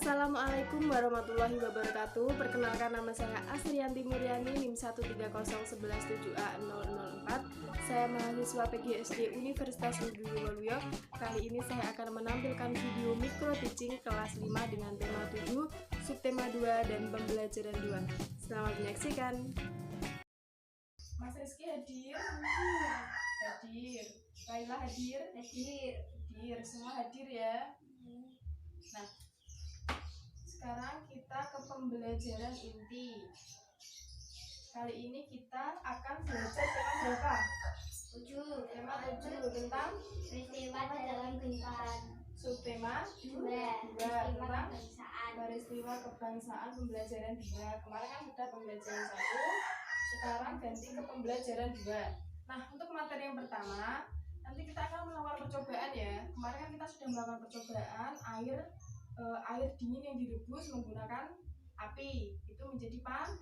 Assalamualaikum warahmatullahi wabarakatuh. Perkenalkan, nama saya Asrianti Muryani, NIM 1301117A004. Saya mahasiswa PGSD Universitas Negeri Waluyo. Kali ini saya akan menampilkan video micro teaching kelas 5 dengan tema 7, subtema 2 dan pembelajaran 2. Selamat menyaksikan. Mas Rizky hadir? Hadir. Laila hadir? Hadir. Semua hadir ya. Nah, sekarang kita ke pembelajaran inti. Kali ini kita akan belajar tema berapa? 7. Tema 7 tentang peristiwa dalam kehidupan. Subtema 2 tentang peristiwa kebangsaan, pembelajaran 2. Kemarin kan sudah pembelajaran 1, sekarang ganti ke pembelajaran 2. Nah, untuk materi yang pertama, nanti kita akan melakukan percobaan ya. Kemarin kan kita sudah melakukan percobaan air dingin yang direbus menggunakan api itu menjadi panas.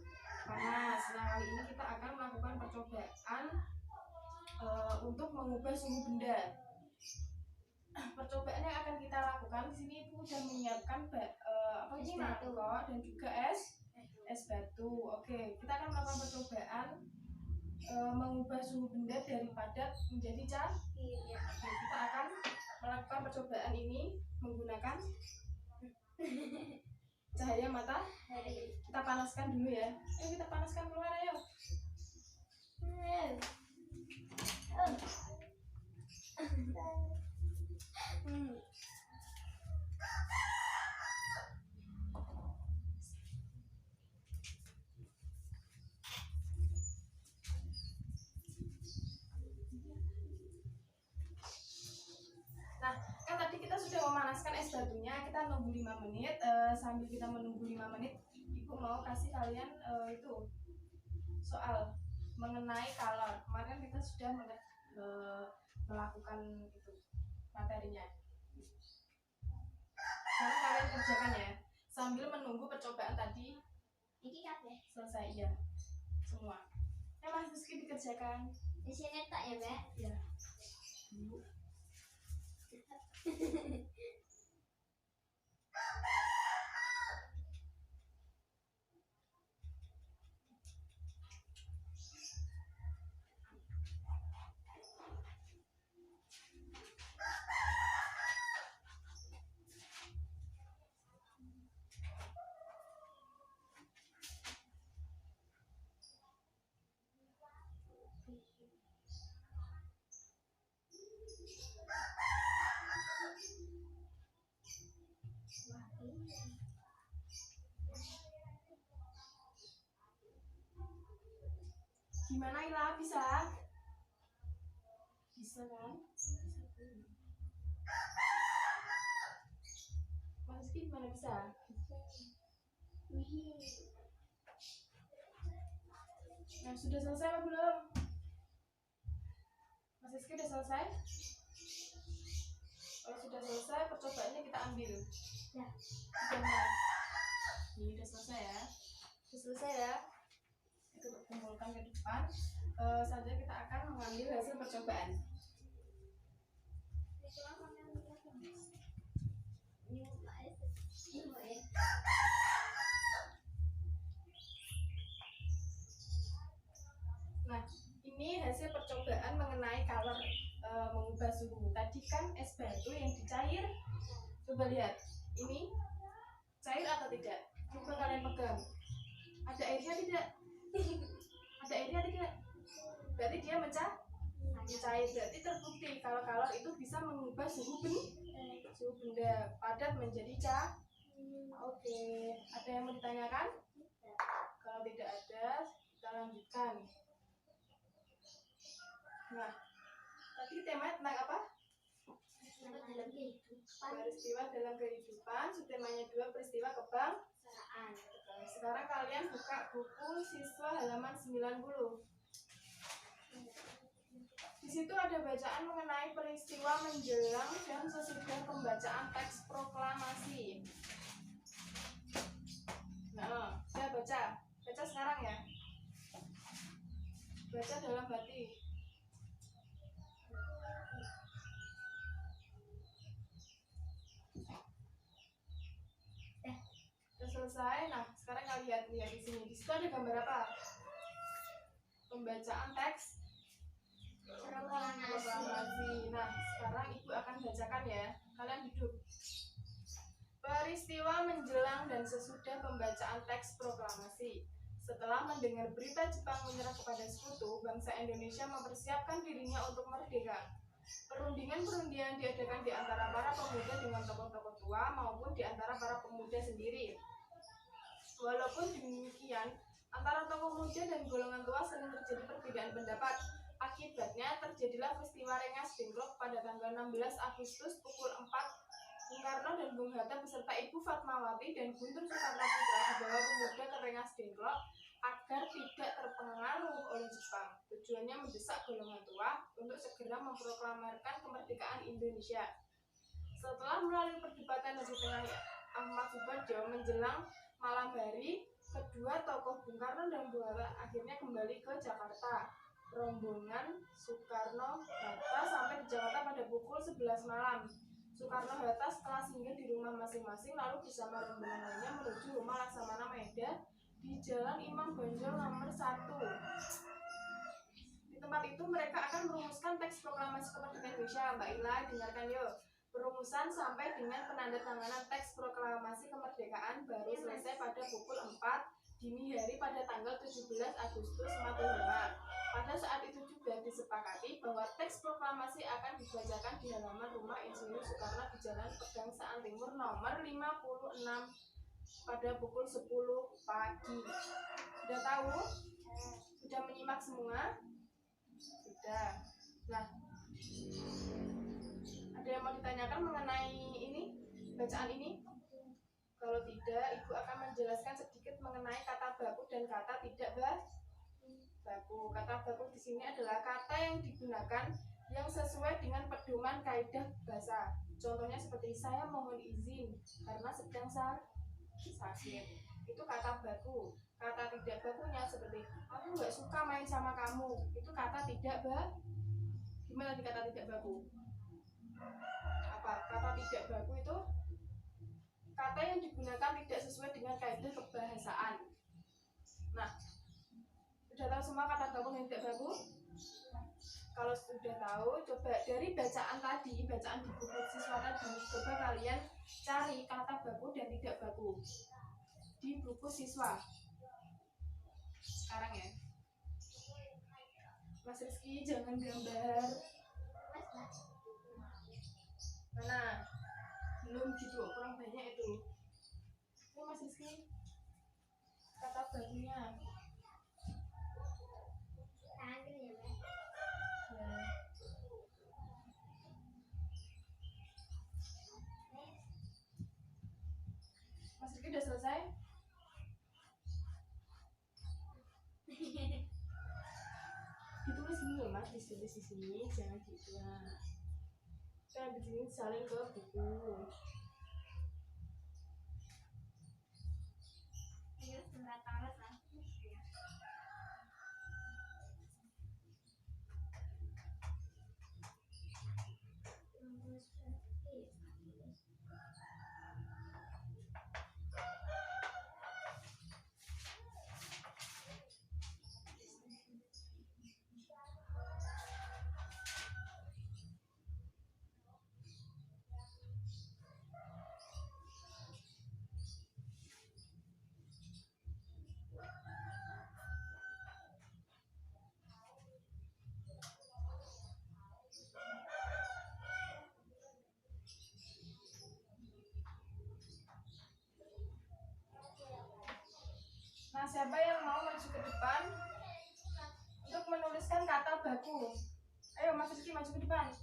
Nah, kali ini kita akan melakukan percobaan untuk mengubah suhu benda. Percobaan yang akan kita lakukan di sini itu sudah menyiapkan batu dan juga es batu. Oke, kita akan melakukan percobaan mengubah suhu benda dari padat menjadi cair. Oke, kita akan melakukan percobaan ini menggunakan cahaya matahari. Kita panaskan dulu ya. Ayo kita panaskan keluar ayo. Nah, kan tadi kita sudah memanaskan es batunya, kita nunggu 5 menit. Sambil kita menunggu 5 menit, Ibu mau kasih kalian itu soal mengenai kalor. Kemarin kita sudah melakukan itu materinya. Sekarang kalian kerjakan ya, sambil menunggu percobaan tadi selesai ya semua. Mas Rizky dikerjakan. Di sini tak ya, Mbak? Ya. Gimana Ila, bisa? Bisa kan? Mas Rizky gimana, bisa? Nah, sudah selesai apa belum? Mas Rizky udah selesai? Kalau sudah selesai, percobaannya kita ambil. Ya. Ini udah selesai ya. Sudah selesai ya. Kita kumpulkan ke depan. Selanjutnya kita akan mengambil hasil percobaan. Nah, ini hasil percobaan mengenai kalor mengubah suhu. Tadi kan es batu yang dicair. Coba lihat, ini cair atau tidak? Coba kalian pegang. Ada airnya tidak? Ada airnya tidak? Berarti dia mencair. Berarti terbukti kalau kalor itu bisa mengubah suhu benda padat menjadi cair. Oke, ada yang mau ditanyakan? Kalau tidak ada, kita lanjutkan. Nah, tadi temanya tentang apa? Peristiwa dalam kehidupan. Subtemanya 2, peristiwa kebangsaan. Sekarang kalian buka buku siswa halaman 90. Di situ ada bacaan mengenai peristiwa menjelang dan sesudah pembacaan teks proklamasi. Nah, saya baca sekarang ya. Baca dalam hati. selesai. Nah, sekarang kalian lihat di sini. Di situ ada gambar apa? Pembacaan teks proklamasi. Nah, sekarang Ibu akan bacakan ya. Kalian duduk. Peristiwa menjelang dan sesudah pembacaan teks proklamasi. Setelah mendengar berita Jepang menyerah kepada sekutu, bangsa Indonesia mempersiapkan dirinya untuk merdeka. Perundingan-perundingan diadakan di antara para pemuda dengan tokoh-tokoh tua maupun di antara para pemuda sendiri. Walaupun demikian, antara tokoh muda dan golongan tua sering terjadi perbedaan pendapat. Akibatnya terjadilah peristiwa Rengas Dengklok pada tanggal 16 Agustus pukul 4. Bung Karno dan Bung Hatta beserta Ibu Fatmawati dan Guntur Soekarno Putra dibawa pemuda ke Rengas Dengklok agar tidak terpengaruh oleh Jepang. Tujuannya mendesak golongan tua untuk segera memproklamirkan kemerdekaan Indonesia. Setelah melalui perdebatan dari tengah Ahmad Subarjo menjelang malam hari, kedua tokoh Bung Karno dan Bung Hatta akhirnya kembali ke Jakarta. Rombongan Soekarno-Hatta sampai di Jakarta pada pukul 11 malam. Soekarno-Hatta setelah singgah di rumah masing-masing lalu bersama rombongan lainnya menuju rumah Laksamana Maeda di Jalan Imam Bonjol nomor 1. Di tempat itu mereka akan merumuskan teks proklamasi kemerdekaan Indonesia. Mbak Ila, dengarkan yuk. Perumusan sampai dengan penandatanganan teks proklamasi kemerdekaan baru selesai pada pukul 4 dini hari pada tanggal 17 Agustus 45. Pada saat itu juga disepakati bahwa teks proklamasi akan dibacakan di halaman rumah Insinyur Soekarno di Jalan Pegangsaan Timur nomor 56 pada pukul 10 pagi. Sudah tahu? Sudah menyimak semua? Sudah. Nah, ada yang mau ditanyakan mengenai ini, bacaan ini? Kalau tidak, Ibu akan menjelaskan sedikit mengenai kata baku dan kata tidak baku. Kata baku di sini adalah kata yang digunakan yang sesuai dengan pedoman kaidah bahasa. Contohnya seperti saya mohon izin karena sedang sakit. Itu kata baku. Kata tidak bakunya seperti aku nggak suka main sama kamu. Itu kata tidak baku. Gimana di kata tidak baku? Apa? Kata tidak baku itu kata yang digunakan tidak sesuai dengan kaidah kebahasaan. Nah, sudah tahu semua kata baku dan tidak baku? Kalau sudah tahu, coba dari bacaan tadi, bacaan di buku siswa tadi, coba kalian cari kata baku dan tidak baku di buku siswa. Sekarang ya, Mas Rizky jangan gambar. Mana? Belum gitu, kurang banyak itu. Ini Mas Rizky, kata bakunya. Mas Rizky udah selesai? Ditulis dulu Mas, ditulis di sini, jangan gitu lah. Kan di sini salin ke buku. Nah, siapa yang mau maju ke depan untuk menuliskan kata baku? Ayo Mas Rizky maju ke depan.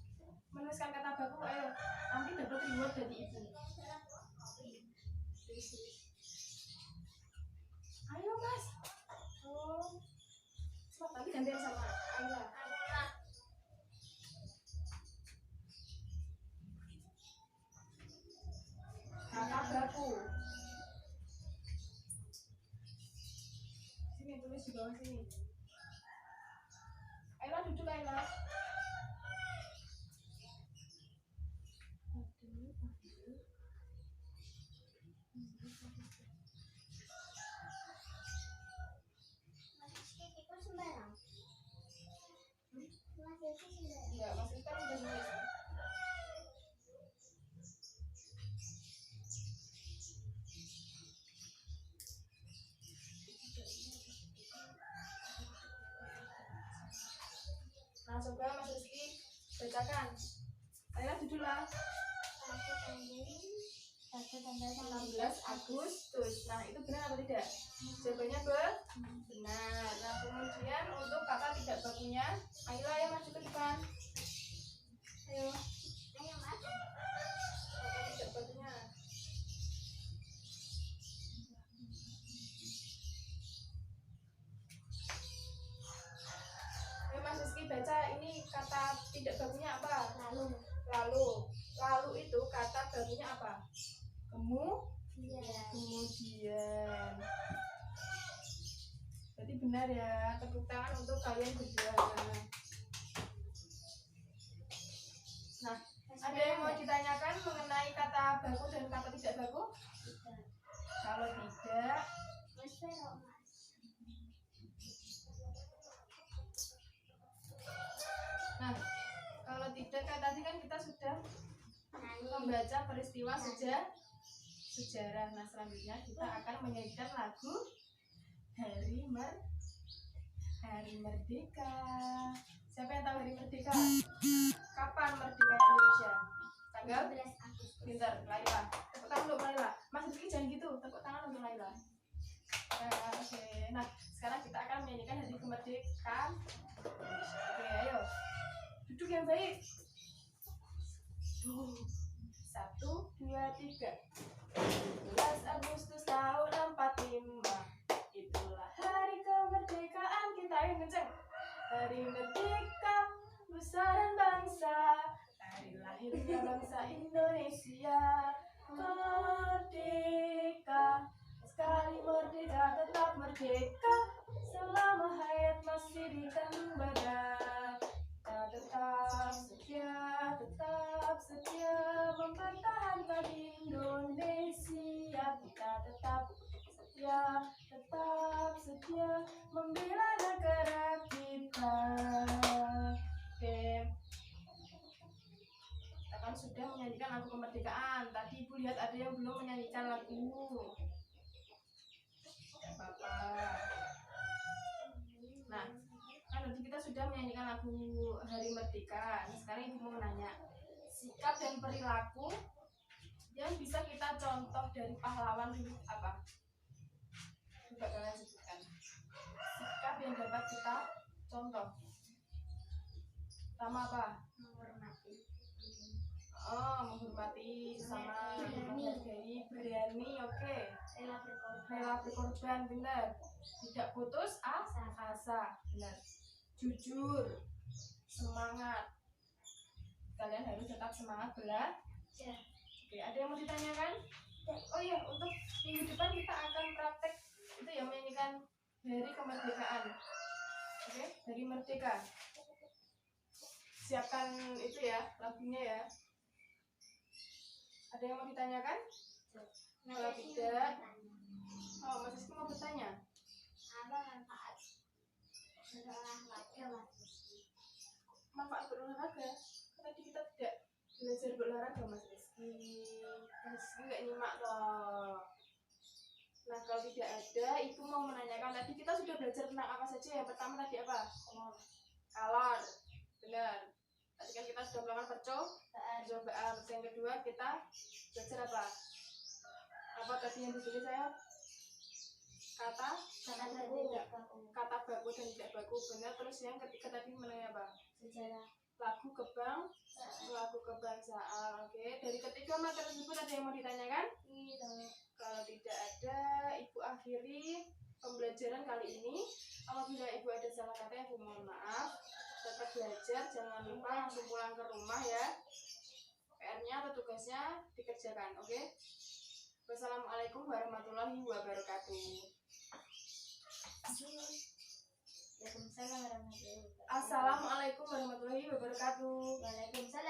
Menuliskan kata baku, ayo. Nanti dapat reward dari Ibu. Ayo Mas. Oh. Coba tadi gantian sama Ayla. Kata baku. Sini tulis di bawah sini. Ayla duduk Ayla. bacakan. Laila judulnya 16 Agustus. Nah, itu benar atau tidak? Jawabannya benar. Nah, kemudian untuk kata tidak bakunya, Aila yang maju ke depan. Ayo, Ayo Mas. kata tidak bakunya. Ayo Mas Rizky baca ini kata tidak bakunya apa? Lalu itu kata bakunya apa? Kemudian. Berarti benar ya. Tepuk tangan untuk kalian berdua. Nah, ada yang mau ditanyakan mengenai kata baku dan kata tidak baku? Kalau tidak, nah, kalau tidak kan tadi kan kita sudah membaca peristiwa sejarah. Nah, selanjutnya kita akan menyanyikan lagu Hari Merdeka. Siapa yang tahu Hari Merdeka? Kapan merdeka Indonesia? Tanggal 16 Agustus. Pintar, Laila. Tepuk tangan untuk Laila. Mas Rizky jangan gitu. Tepuk tangan untuk Laila. Oke. Nah, sekarang kita akan menyanyikan Hari Kemerdekaan. Oke, ayo. Duduk yang baik. 1, 2, 3. 16 Agustus tahun 45. Itulah hari kemerdekaan kita yang kenceng. Hari merdeka, nusa dan bangsa. Hari lahirnya bangsa Indonesia. Merdeka, sekali merdeka tetap merdeka. Selama hayat masih di kandung badan. Kita tetap setia mempertahankan Indonesia. Kita tetap setia membela negara kita. Oke, kita kan sudah menyanyikan lagu kemerdekaan. Tadi ibu lihat ada yang belum menyanyikan lagu. Tidak apa-apa. Nah, kan nanti kita sudah menyanyikan lagu Hari Merdeka. Nah, sekarang ibu mau nanya, sikap dan perilaku yang bisa kita contoh dari pahlawan itu apa? Coba kalian sebutkan. Sikap yang dapat kita contoh. Pertama apa? Menghormati sama menghargai, berani, oke. Rela berkorban, benar. Tidak putus asa, benar. Jujur, semangat. Kalian harus tetap semangat belajar. Oke, ada yang mau ditanyakan? Oh iya, untuk minggu depan kita akan praktek itu ya, menyanyikan Hari Kemerdekaan. Oke, Hari Merdeka. Siapkan itu ya, lagunya ya. Ada yang mau ditanyakan? Kalau tidak, Mas Rizky mau bertanya. Apa manfaat berolahraga, Mas? Manfaat berolahraga? Tadi kita tidak belajar berolahraga, Mas Rizky. Mas Rizky nggak nyimak loh. Nah, kalau tidak ada, ibu mau menanyakan. Tadi kita sudah belajar tentang apa saja. Yang pertama tadi apa? Kalor. Benar. Tadi kan kita sudah melakukan percobaan. Yang kedua kita belajar apa? Apa tadi yang ditulis saya? Kata baku dan tidak baku. Benar. Terus yang ketiga tadi mengenai apa? Sejarah. Lagu kebangsaan. Oke. Dari ketiga materi tersebut ada yang mau ditanyakan? Kalau tidak ada, ibu akhiri pembelajaran kali ini. Apabila ibu ada salah kata, ibu mohon maaf. Tetap belajar, jangan lupa langsung pulang ke rumah ya. PR-nya atau tugasnya dikerjakan, oke? Wassalamualaikum warahmatullahi wabarakatuh. Waalaikumsalam warahmatullahi wabarakatuh. Assalamualaikum warahmatullahi wabarakatuh. Waalaikumsalam.